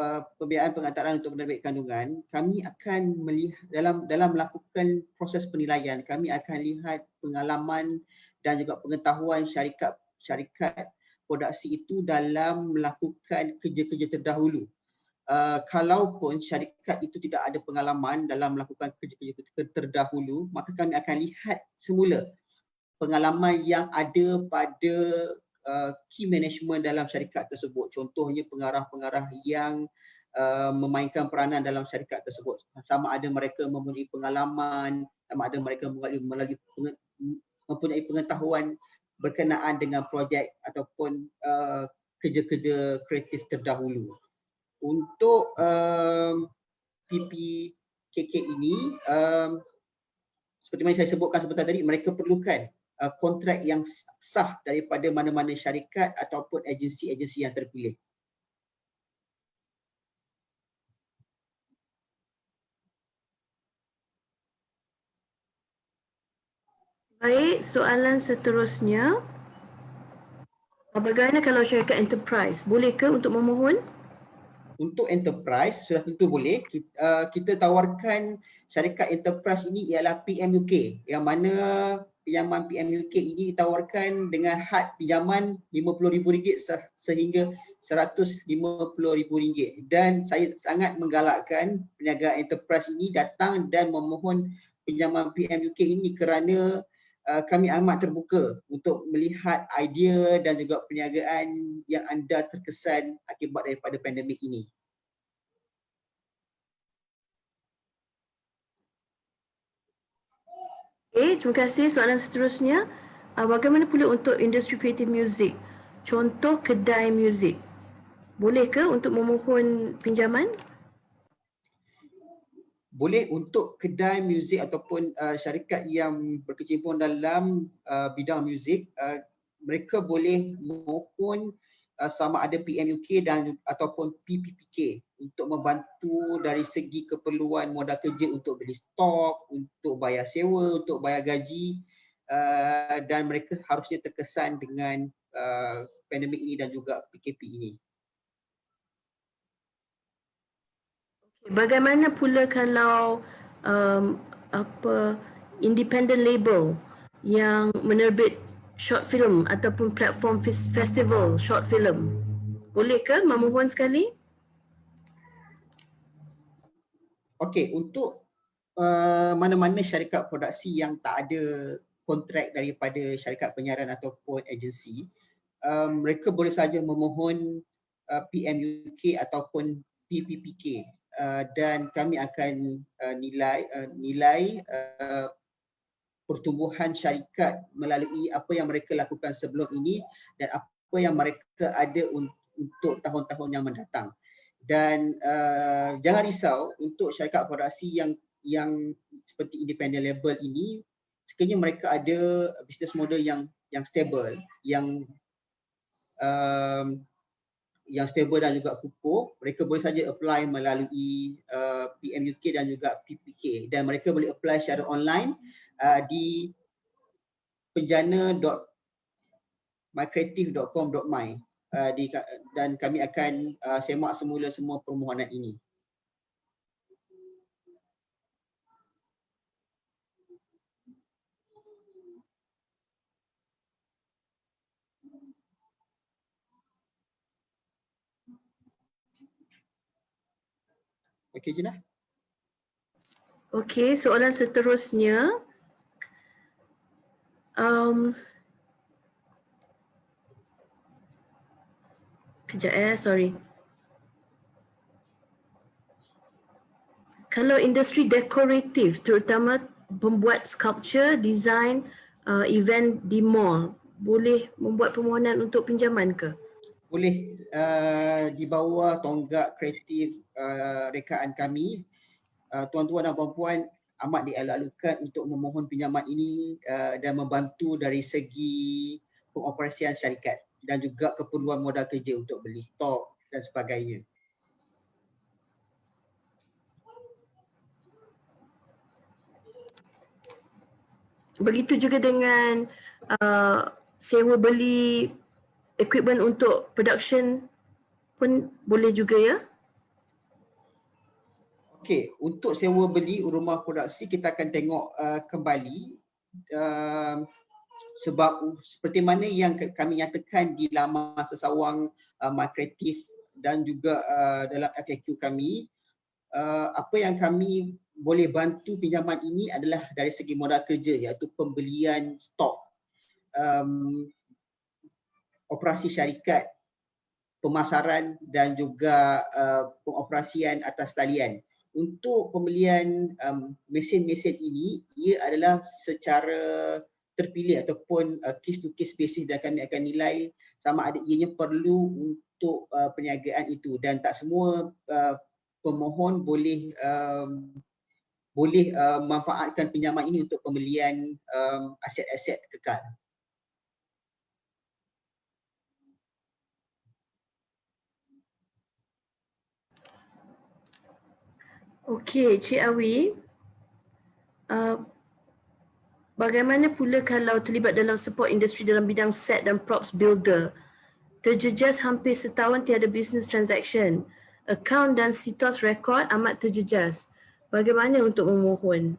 penerbit kandungan, kami akan melihat dalam melakukan proses penilaian, kami akan lihat pengalaman dan juga pengetahuan syarikat produksi itu dalam melakukan kerja-kerja terdahulu. Kalaupun syarikat itu tidak ada pengalaman dalam melakukan kerja-kerja terdahulu, maka kami akan lihat semula pengalaman yang ada pada key management dalam syarikat tersebut. Contohnya pengarah-pengarah yang memainkan peranan dalam syarikat tersebut. Sama ada mereka mempunyai pengalaman, sama ada mereka mempunyai pengetahuan berkenaan dengan projek ataupun kerja-kerja kreatif terdahulu. Untuk PPKK ini, seperti mana saya sebutkan sebentar tadi, mereka perlukan kontrak yang sah daripada mana-mana syarikat ataupun agensi-agensi yang terpilih. Baik, soalan seterusnya. Bagaimana kalau syarikat enterprise? Boleh ke untuk memohon? Untuk enterprise sudah tentu boleh. Kita tawarkan syarikat enterprise ini ialah PMUK, yang mana pinjaman PMUK ini ditawarkan dengan had pinjaman RM50,000 sehingga RM150,000, dan saya sangat menggalakkan peniaga enterprise ini datang dan memohon pinjaman PMUK ini kerana kami amat terbuka untuk melihat idea dan juga perniagaan yang anda terkesan akibat daripada pandemik ini. Okay, terima kasih. Soalan seterusnya, bagaimana pula untuk industri kreatif muzik? Contoh kedai muzik. Boleh ke untuk memohon pinjaman? boleh untuk kedai muzik ataupun syarikat yang berkecimpung dalam bidang muzik, mereka boleh mohon sama ada PMUK dan ataupun PPPK untuk membantu dari segi keperluan modal kerja untuk beli stok, untuk bayar sewa, untuk bayar gaji, dan mereka harusnya terkesan dengan pandemik ini dan juga PKP ini. Bagaimana pula kalau independent label yang menerbit short film ataupun platform festival short film? Boleh ke memohon sekali? Okey, untuk mana-mana syarikat produksi yang tak ada kontrak daripada syarikat penyiaran ataupun agensi, mereka boleh saja memohon PMUK ataupun PPPK, dan kami akan nilai pertumbuhan syarikat melalui apa yang mereka lakukan sebelum ini dan apa yang mereka ada untuk tahun-tahun yang mendatang. Dan jangan risau, untuk syarikat produksi yang seperti independent label ini, sekiranya mereka ada business model yang stable, yang stable dan juga kukuh, mereka boleh saja apply melalui PMUK dan juga PPK, dan mereka boleh apply secara online di penjana.mycreative.com.my, dan kami akan semak semula semua permohonan ini. Okey, Jinah. Okey, soalan seterusnya. Kejap sorry. Kalau industri dekoratif, terutama pembuat sculpture, design, event di mall, boleh membuat permohonan untuk pinjaman ke? Boleh, di bawah tonggak kreatif rekaan kami, tuan-tuan dan puan-puan amat dielok-elokkan untuk memohon pinjaman ini dan membantu dari segi pengoperasian syarikat dan juga keperluan modal kerja untuk beli stok dan sebagainya. Begitu juga dengan sewa beli equipment untuk production pun boleh juga ya? Okey, untuk sewa beli rumah produksi kita akan tengok kembali, sebab seperti mana yang kami nyatakan di laman sesawang MyCreative dan juga dalam FAQ kami, apa yang kami boleh bantu pinjaman ini adalah dari segi modal kerja, iaitu pembelian stok, operasi syarikat, pemasaran dan juga pengoperasian atas talian. Untuk pembelian mesin-mesin ini, ia adalah secara terpilih ataupun case to case basis, dan kami akan nilai sama ada ianya perlu untuk perniagaan itu, dan tak semua pemohon boleh manfaatkan pinjaman ini untuk pembelian aset-aset kekal. Okey, Cik Awi, bagaimana pula kalau terlibat dalam support industri dalam bidang set dan props builder? Terjejas hampir setahun tiada business transaction. Akaun dan sitos rekod amat terjejas. Bagaimana untuk memohon?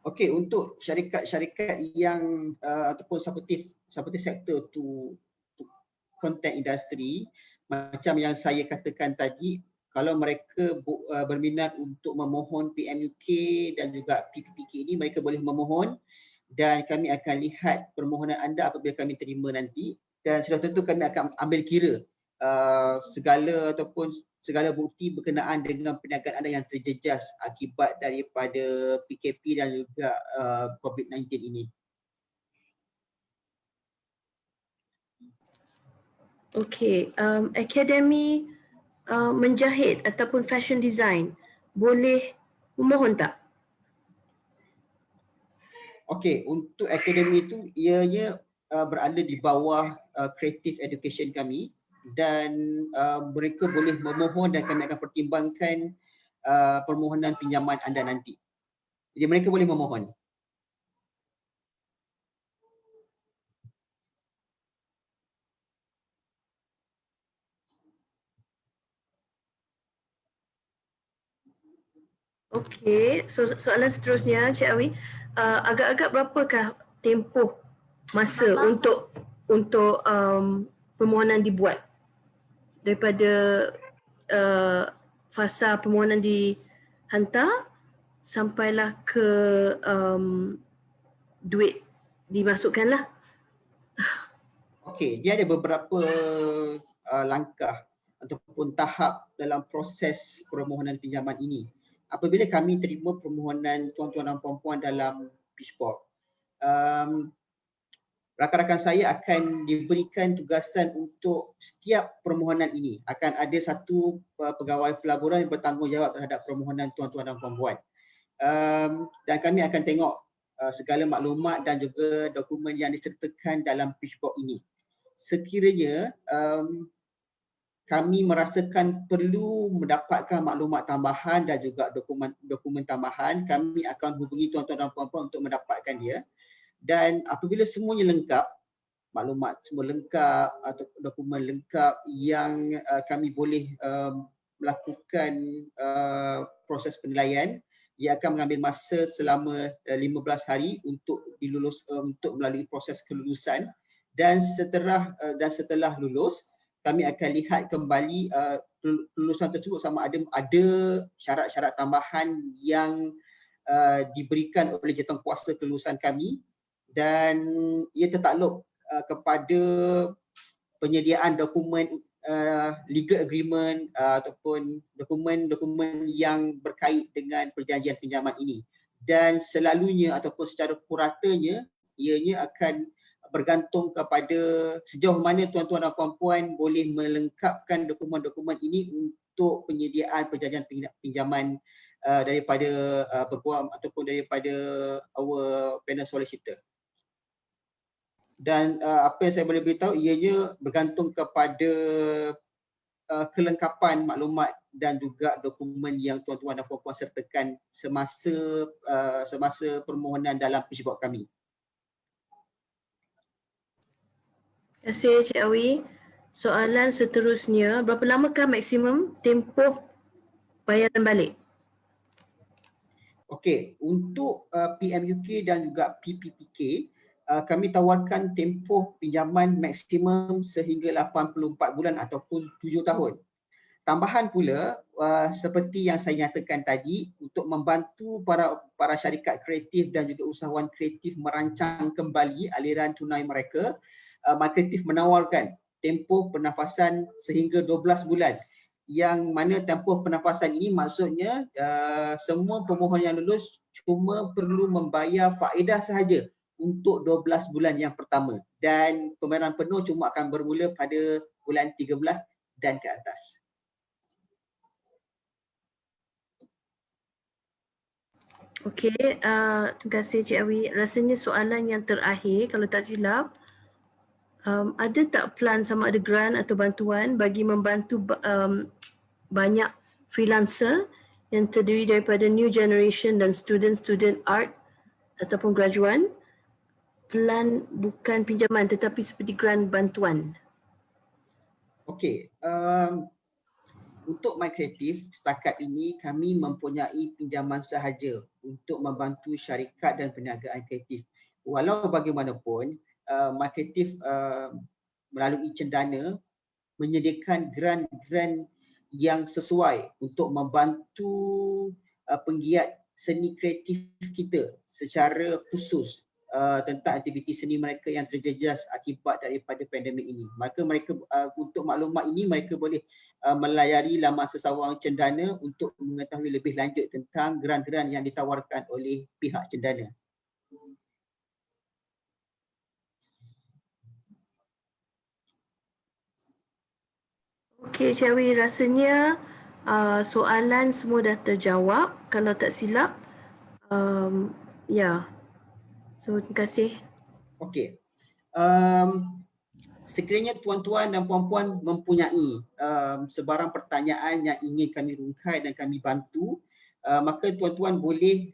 Okey, untuk syarikat-syarikat yang ataupun supportive sektor to content industry, macam yang saya katakan tadi, kalau mereka berminat untuk memohon PMUK dan juga PPPK ini, mereka boleh memohon dan kami akan lihat permohonan anda apabila kami terima nanti, dan sudah tentu kami akan ambil kira segala bukti berkenaan dengan perniagaan anda yang terjejas akibat daripada PKP dan juga COVID-19 ini. Okey, akademi menjahit ataupun fashion design boleh memohon tak? Okey, untuk akademi itu ianya berada di bawah creative education kami dan mereka boleh memohon dan kami akan pertimbangkan permohonan pinjaman anda nanti. Jadi mereka boleh memohon. Okey, so soalan seterusnya Cik Awi, agak-agak berapakah tempoh masa untuk permohonan dibuat daripada fasa permohonan dihantar sampailah ke duit dimasukkanlah. Okey, dia ada beberapa langkah ataupun tahap dalam proses permohonan pinjaman ini. Apabila kami terima permohonan tuan-tuan dan puan-puan dalam Pitchfork, rakan-rakan saya akan diberikan tugasan untuk setiap permohonan ini. Akan ada satu pegawai pelaburan yang bertanggungjawab terhadap permohonan tuan-tuan dan puan-puan. Dan kami akan tengok segala maklumat dan juga dokumen yang disertakan dalam Pitchfork ini. Sekiranya kami merasakan perlu mendapatkan maklumat tambahan dan juga dokumen tambahan, kami akan hubungi tuan-tuan dan puan-puan untuk mendapatkan dia. Dan apabila semuanya lengkap, maklumat semua lengkap atau dokumen lengkap yang kami boleh melakukan proses penilaian, ia akan mengambil masa selama 15 hari untuk untuk melalui proses kelulusan, dan setelah lulus kami akan lihat kembali kelulusan tersebut sama ada syarat-syarat tambahan yang diberikan oleh jawatankuasa kelulusan kami, dan ia tertakluk kepada penyediaan dokumen legal agreement ataupun dokumen-dokumen yang berkait dengan perjanjian pinjaman ini. Dan selalunya ataupun secara puratanya ianya akan bergantung kepada sejauh mana tuan-tuan dan puan-puan boleh melengkapkan dokumen-dokumen ini untuk penyediaan perjanjian pinjaman daripada peguam ataupun daripada our panel solicitor. Dan apa yang saya boleh beritahu ianya bergantung kepada kelengkapan maklumat dan juga dokumen yang tuan-tuan dan puan-puan sertakan semasa permohonan dalam pitchbox kami. Terima kasih Cik Awi. Soalan seterusnya, berapa lamakah maksimum tempoh bayaran balik? Okey, untuk PMUK dan juga PPPK, kami tawarkan tempoh pinjaman maksimum sehingga 84 bulan ataupun 7 tahun. Tambahan pula, seperti yang saya nyatakan tadi, untuk membantu para syarikat kreatif dan juga usahawan kreatif merancang kembali aliran tunai mereka, MyCreative menawarkan tempoh pernafasan sehingga 12 bulan. Yang mana tempoh pernafasan ini maksudnya semua pemohon yang lulus cuma perlu membayar faedah sahaja untuk 12 bulan yang pertama, dan pembayaran penuh cuma akan bermula pada bulan 13 dan ke atas. Okey, terima kasih Cik Awi. Rasanya soalan yang terakhir kalau tak silap, ada tak plan sama ada grant atau bantuan bagi membantu banyak freelancer yang terdiri daripada new generation dan student art ataupun graduan, plan bukan pinjaman tetapi seperti grant bantuan? Okey, untuk MyCreative setakat ini kami mempunyai pinjaman sahaja untuk membantu syarikat dan perniagaan kreatif. Walau bagaimanapun, MyCreative melalui Cendana menyediakan grant-grant yang sesuai untuk membantu penggiat seni kreatif kita secara khusus tentang aktiviti seni mereka yang terjejas akibat daripada pandemik ini. Maka mereka untuk maklumat ini mereka boleh melayari laman sesawang Cendana untuk mengetahui lebih lanjut tentang grant-grant yang ditawarkan oleh pihak Cendana. Okey Cik Awi, rasanya Soalan semua dah terjawab kalau tak silap. Ya. So terima kasih. Okey. Sekiranya tuan-tuan dan puan-puan mempunyai sebarang pertanyaan yang ingin kami rungkai dan kami bantu, maka tuan-tuan boleh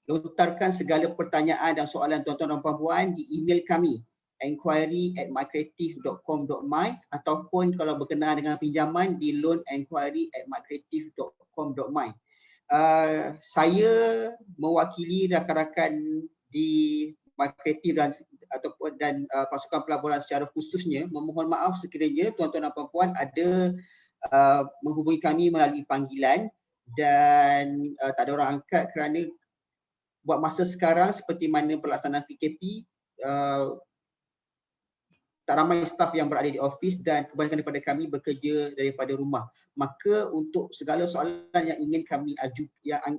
lontarkan segala pertanyaan dan soalan tuan-tuan dan puan-puan di email kami enquiry@mycreative.com.my ataupun kalau berkenaan dengan pinjaman di loanenquiry@mycreative.com.my. Saya mewakili rakan-rakan di MyCreative dan pasukan pelaburan secara khususnya memohon maaf sekiranya tuan-tuan dan puan-puan ada menghubungi kami melalui panggilan dan tak ada orang angkat kerana buat masa sekarang seperti mana pelaksanaan PKP, tak ramai staf yang berada di office dan kebanyakan daripada kami bekerja daripada rumah. Maka untuk segala soalan yang ingin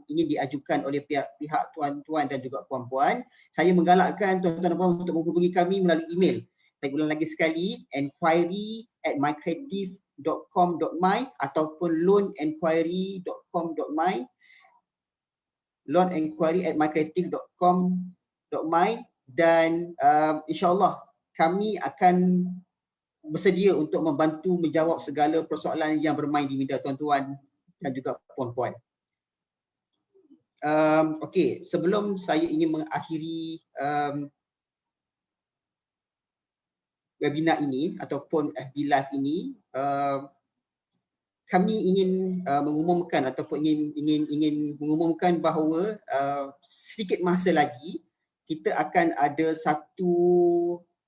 diajukan oleh pihak tuan-tuan dan juga puan-puan, saya menggalakkan tuan-tuan dan puan-puan untuk menghubungi kami melalui email. Saya ulang lagi sekali, enquiry@mycreative.com.my ataupun loanenquiry.com.my, loanenquiry@mycreative.com.my, dan insyaAllah kami akan bersedia untuk membantu menjawab segala persoalan yang bermain di minda tuan-tuan dan juga puan-puan. Okey, sebelum saya ingin mengakhiri webinar ini ataupun FB Live ini, kami ingin mengumumkan ataupun ingin mengumumkan bahawa sedikit masa lagi kita akan ada satu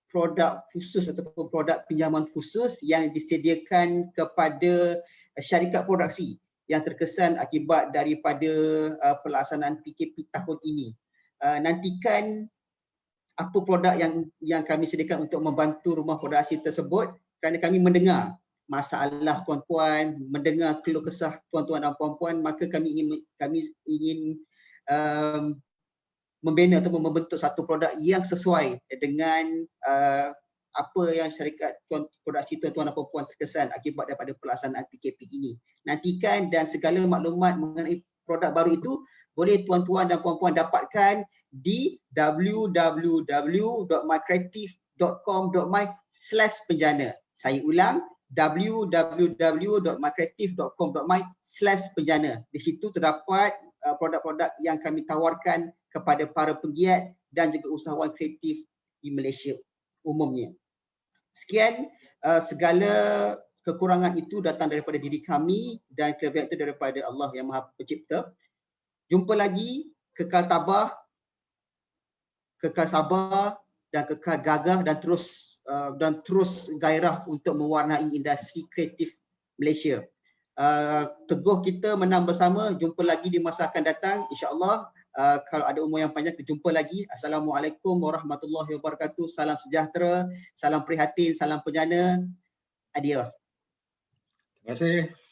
produk khusus ataupun produk pinjaman khusus yang disediakan kepada syarikat produksi yang terkesan akibat daripada pelaksanaan PKP tahun ini. Nantikan apa produk yang kami sediakan untuk membantu rumah produksi tersebut, kerana kami mendengar masalah tuan-tuan, mendengar keluh kesah tuan-tuan dan puan-puan, maka kami ingin membina ataupun membentuk satu produk yang sesuai dengan apa yang syarikat produksi tuan-tuan dan puan-puan terkesan akibat daripada pelaksanaan PKP ini. Nantikan dan segala maklumat mengenai produk baru itu boleh tuan-tuan dan puan-puan dapatkan di www.mycreative.com.my/penjana. Saya ulang, www.mycreative.com.my/penjana. Di situ terdapat produk-produk yang kami tawarkan kepada para penggiat dan juga usahawan kreatif di Malaysia umumnya. Sekian, segala kekurangan itu datang daripada diri kami dan kelebihan itu daripada Allah yang Maha Pencipta. Jumpa lagi, kekal tabah, kekal sabar dan kekal gagah dan terus gairah untuk mewarnai industri kreatif Malaysia. Teguh kita menang bersama. Jumpa lagi di masa akan datang, insya-Allah. Kalau ada umur yang panjang, kita jumpa lagi. Assalamualaikum warahmatullahi wabarakatuh. Salam sejahtera, salam prihatin, salam penjana. Adios. Terima kasih.